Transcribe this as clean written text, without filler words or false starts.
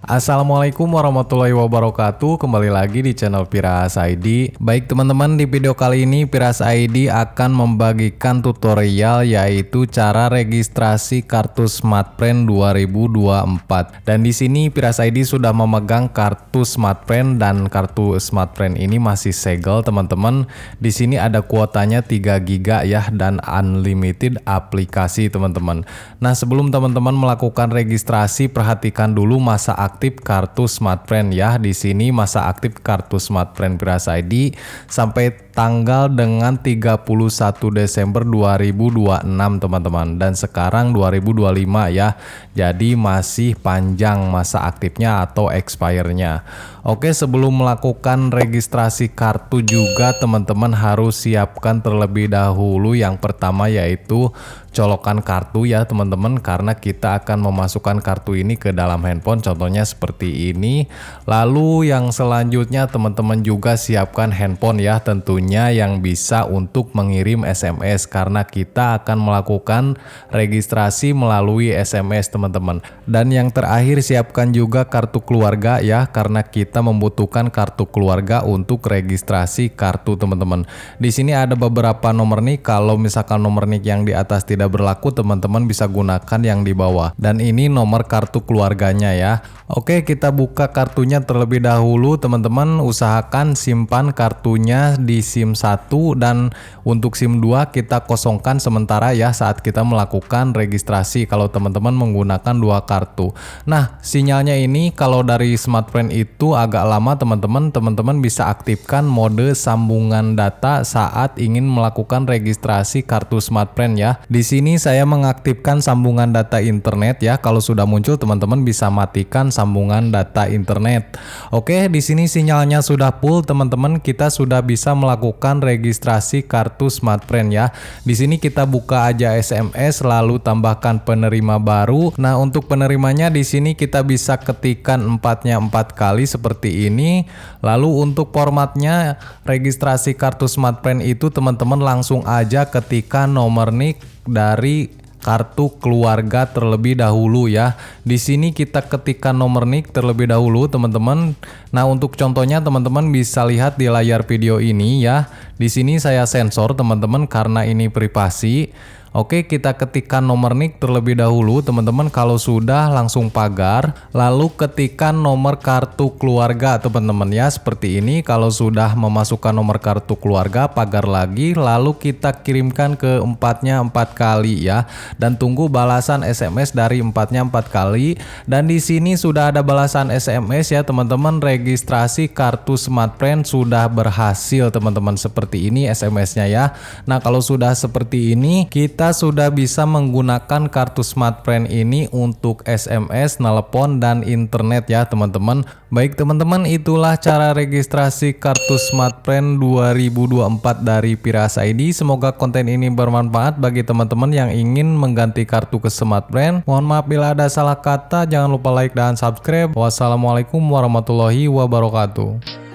Assalamualaikum warahmatullahi wabarakatuh. Kembali lagi di channel Piras ID. Baik teman-teman, di video kali ini Piras ID akan membagikan tutorial yaitu cara registrasi kartu Smartfren 2024. Dan di sini Piras ID sudah memegang kartu Smartfren dan kartu Smartfren ini masih segel teman-teman. Di sini ada kuotanya 3 GB ya dan unlimited aplikasi teman-teman. Nah, sebelum teman-teman melakukan registrasi, perhatikan dulu masa aktif kartu Smartfren ya. Di sini masa aktif kartu Smartfren Piras ID sampai tanggal dengan 31 Desember 2026 teman-teman, dan sekarang 2025 ya. Jadi masih panjang masa aktifnya atau expire-nya. Oke, sebelum melakukan registrasi kartu juga teman-teman harus siapkan terlebih dahulu yang pertama yaitu colokan kartu ya teman-teman, karena kita akan memasukkan kartu ini ke dalam handphone, contohnya seperti ini. Lalu yang selanjutnya teman-teman juga siapkan handphone ya, tentunya yang bisa untuk mengirim SMS karena kita akan melakukan registrasi melalui SMS teman-teman. Dan yang terakhir siapkan juga kartu keluarga ya, karena kita membutuhkan kartu keluarga untuk registrasi kartu teman-teman. Di sini ada beberapa nomor nik, kalau misalkan nomor nik yang di atas tidak berlaku teman-teman bisa gunakan yang di bawah, dan ini nomor kartu keluarganya ya. Oke, kita buka kartunya terlebih dahulu teman-teman. Usahakan simpan kartunya di SIM 1 dan untuk SIM 2 kita kosongkan sementara ya saat kita melakukan registrasi kalau teman-teman menggunakan dua kartu. Nah, sinyalnya ini kalau dari Smartfren itu agak lama teman-teman. Teman-teman bisa aktifkan mode sambungan data saat ingin melakukan registrasi kartu Smartfren ya. Di sini saya mengaktifkan sambungan data internet ya. Kalau sudah muncul teman-teman bisa matikan sambungan data internet. Oke, di sini sinyalnya sudah full teman-teman. Kita sudah bisa melakukan registrasi kartu Smartfren ya. Di sini kita buka aja SMS lalu tambahkan penerima baru. Nah, untuk penerimanya di sini kita bisa ketikkan 4-nya 4 kali seperti ini. Lalu untuk formatnya registrasi kartu Smartfren itu teman-teman langsung aja ketikkan nomor nik dari kartu keluarga terlebih dahulu ya. Di sini kita ketikkan nomor nik terlebih dahulu teman-teman. Nah, untuk contohnya teman-teman bisa lihat di layar video ini ya. Di sini saya sensor teman-teman karena ini privasi. Oke, kita ketikkan nomor nik terlebih dahulu teman-teman. Kalau sudah langsung pagar, lalu ketikkan nomor kartu keluarga teman-teman ya, seperti ini. Kalau sudah memasukkan nomor kartu keluarga, pagar lagi, lalu kita kirimkan ke 4-nya 4 kali ya, dan tunggu balasan SMS dari 4-nya 4 kali. Dan di sini sudah ada balasan SMS ya teman-teman. Registrasi kartu Smartfren sudah berhasil teman-teman, seperti ini SMS-nya ya. Nah, kalau sudah seperti ini kita sudah bisa menggunakan kartu Smartfren ini untuk SMS, telepon, dan internet ya teman-teman. Baik teman-teman, itulah cara registrasi kartu Smartfren 2024 dari Piras ID. Semoga konten ini bermanfaat bagi teman-teman yang ingin mengganti kartu ke Smartfren. Mohon maaf bila ada salah kata, jangan lupa like dan subscribe. Wassalamualaikum warahmatullahi wabarakatuh.